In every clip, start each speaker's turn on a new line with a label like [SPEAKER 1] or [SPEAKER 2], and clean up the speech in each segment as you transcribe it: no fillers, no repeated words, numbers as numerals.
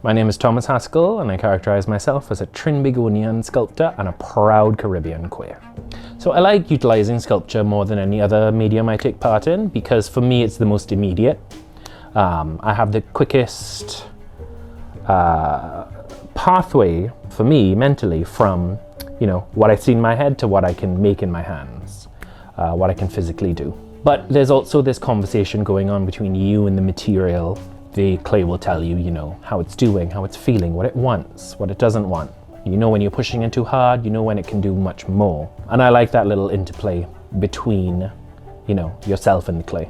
[SPEAKER 1] My name is Thomas Haskell, and I characterize myself as a Trinbagonian sculptor and a proud Caribbean queer. So I like utilizing sculpture more than any other medium I take part in because for me it's the most immediate. I have the quickest pathway for me mentally from what I see in my head to what I can make in my hands, what I can physically do. But there's also this conversation going on between you and the material. The clay will tell you, how it's doing, how it's feeling, what it wants, what it doesn't want. You know when you're pushing it too hard, you know when it can do much more. And I like that little interplay between, yourself and the clay.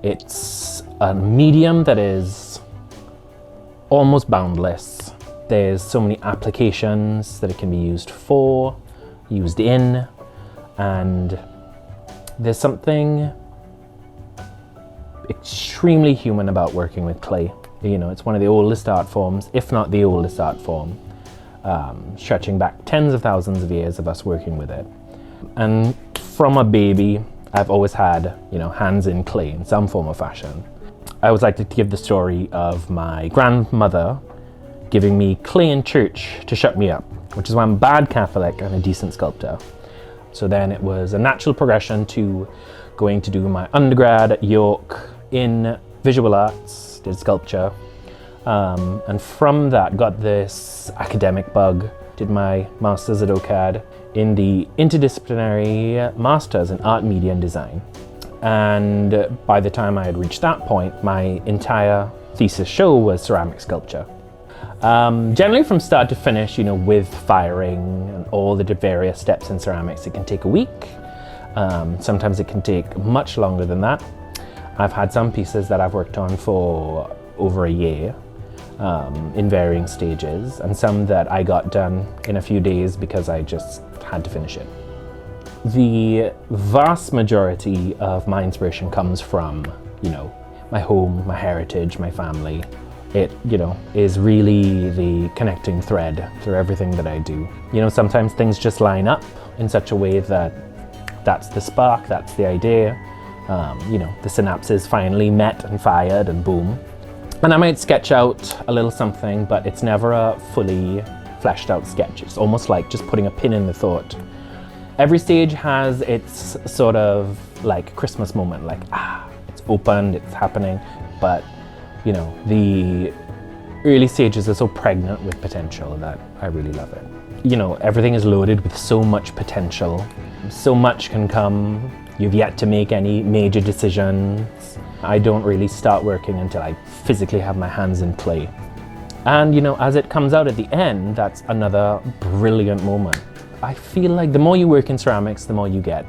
[SPEAKER 1] It's a medium that is almost boundless. There's so many applications that it can be used for, used in, and there's something extremely human about working with clay. It's one of the oldest art forms, if not the oldest art form, stretching back tens of thousands of years of us working with it. And from a baby, I've always had, hands in clay in some form or fashion. I always like to give the story of my grandmother giving me clay in church to shut me up, which is why I'm a bad Catholic and a decent sculptor. So then it was a natural progression to going to do my undergrad at York in visual arts, did sculpture, and from that got this academic bug, did my master's at OCAD in the interdisciplinary masters in art, media and design. And by the time I had reached that point, my entire thesis show was ceramic sculpture. Generally from start to finish, with firing and all the various steps in ceramics, it can take a week. Sometimes it can take much longer than that. I've had some pieces that I've worked on for over a year in varying stages, and some that I got done in a few days because I just had to finish it. The vast majority of my inspiration comes from, my home, my heritage, my family. It, is really the connecting thread through everything that I do. Sometimes things just line up in such a way that that's the spark, that's the idea. The synapses finally met and fired and boom. And I might sketch out a little something, but it's never a fully fleshed out sketch. It's almost like just putting a pin in the thought. Every stage has its sort of like Christmas moment, like, it's opened, it's happening. But, the early stages are so pregnant with potential that I really love it. Everything is loaded with so much potential. So much can come. You've yet to make any major decisions. I don't really start working until I physically have my hands in clay. And as it comes out at the end, that's another brilliant moment. I feel like the more you work in ceramics, the more you get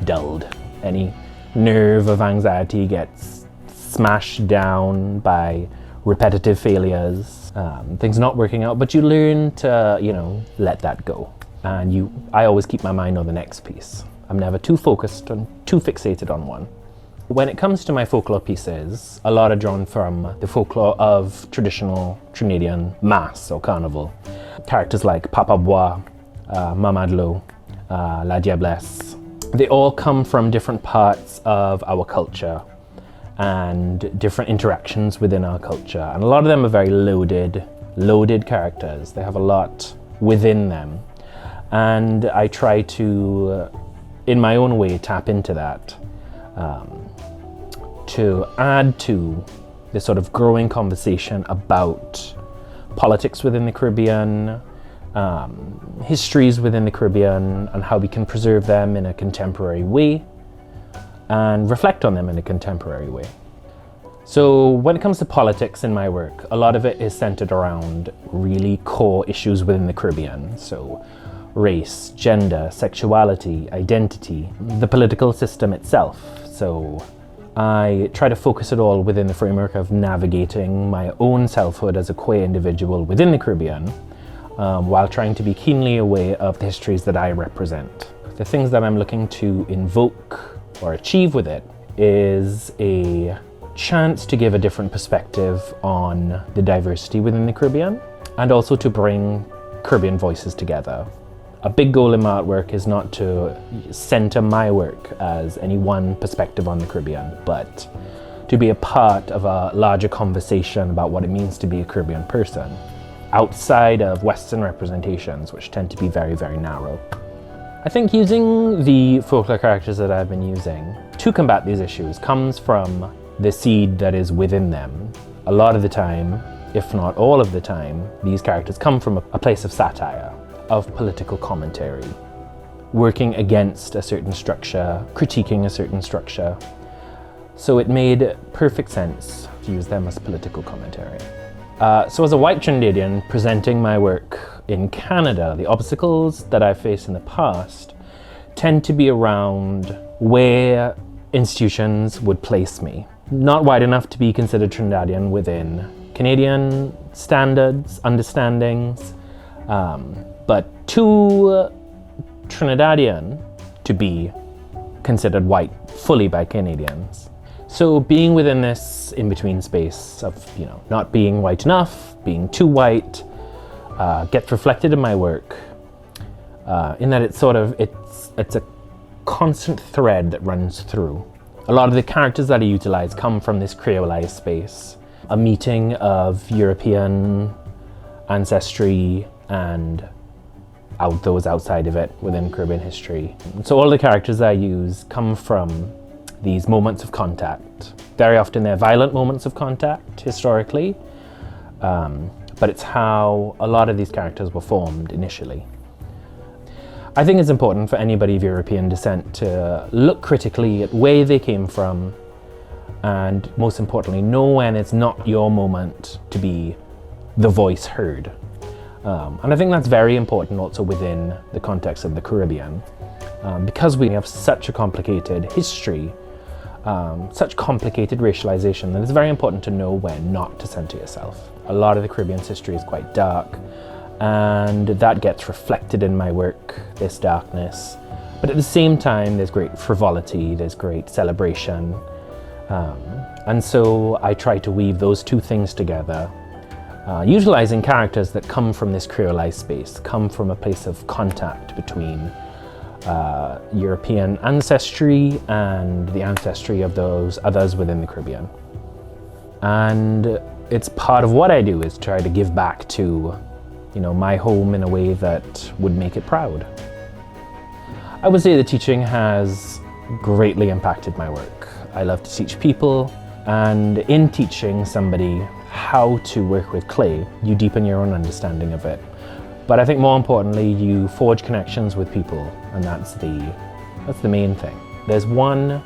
[SPEAKER 1] dulled. Any nerve of anxiety gets smashed down by repetitive failures, things not working out, but you learn to, let that go. And I always keep my mind on the next piece. I'm never too focused and too fixated on one. When it comes to my folklore pieces, a lot are drawn from the folklore of traditional Trinidadian mass or carnival. Characters like Papa Bois, Mamadlo, La Diablesse. They all come from different parts of our culture and different interactions within our culture. And a lot of them are very loaded characters. They have a lot within them. And I try to, in my own way, tap into that to add to the sort of growing conversation about politics within the Caribbean, histories within the Caribbean, and how we can preserve them in a contemporary way and reflect on them in a contemporary way. So when it comes to politics in my work, a lot of it is centered around really core issues within the Caribbean. So race, gender, sexuality, identity, the political system itself. So I try to focus it all within the framework of navigating my own selfhood as a queer individual within the Caribbean, while trying to be keenly aware of the histories that I represent. The things that I'm looking to invoke or achieve with it is a chance to give a different perspective on the diversity within the Caribbean, and also to bring Caribbean voices together. A big goal in my artwork is not to center my work as any one perspective on the Caribbean, but to be a part of a larger conversation about what it means to be a Caribbean person, outside of Western representations, which tend to be very, very narrow. I think using the folklore characters that I've been using to combat these issues comes from the seed that is within them. A lot of the time, if not all of the time, these characters come from a place of satire, of political commentary, working against a certain structure, critiquing a certain structure. So it made perfect sense to use them as political commentary. So as a white Trinidadian presenting my work in Canada, the obstacles that I've faced in the past tend to be around where institutions would place me. Not wide enough to be considered Trinidadian within Canadian standards, understandings, but too Trinidadian to be considered white fully by Canadians. So being within this in-between space of, not being white enough, being too white, gets reflected in my work, in that it's a constant thread that runs through. A lot of the characters that I utilize come from this creolized space, a meeting of European ancestry and those outside of it within Caribbean history. So all the characters I use come from these moments of contact. Very often they're violent moments of contact, historically, but it's how a lot of these characters were formed initially. I think it's important for anybody of European descent to look critically at where they came from, and most importantly, know when it's not your moment to be the voice heard. And I think that's very important also within the context of the Caribbean, because we have such a complicated history, such complicated racialization, that it's very important to know when not to center yourself. A lot of the Caribbean's history is quite dark, and that gets reflected in my work, this darkness. But at the same time, there's great frivolity, there's great celebration. And so I try to weave those two things together, utilizing characters that come from this creolized space, come from a place of contact between European ancestry and the ancestry of those others within the Caribbean. And it's part of what I do is try to give back to, my home in a way that would make it proud. I would say that teaching has greatly impacted my work. I love to teach people, and in teaching somebody how to work with clay, you deepen your own understanding of it. But I think more importantly, you forge connections with people, and that's the main thing. There's one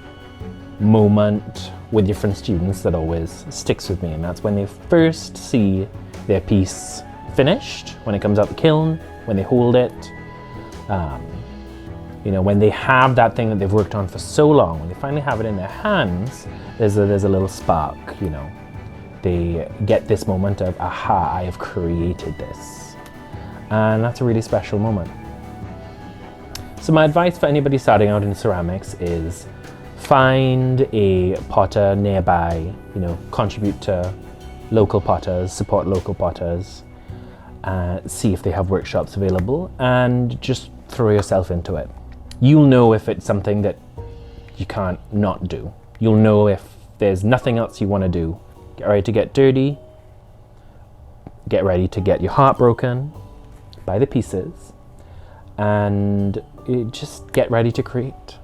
[SPEAKER 1] moment with different students that always sticks with me, and that's when they first see their piece finished, when it comes out the kiln, when they hold it, when they have that thing that they've worked on for so long, when they finally have it in their hands, there's a little spark, They get this moment of, aha, I have created this. And that's a really special moment. So my advice for anybody starting out in ceramics is find a potter nearby, contribute to local potters, support local potters, see if they have workshops available, and just throw yourself into it. You'll know if it's something that you can't not do. You'll know if there's nothing else you want to do. Get ready to get dirty, get ready to get your heart broken by the pieces, and just get ready to create.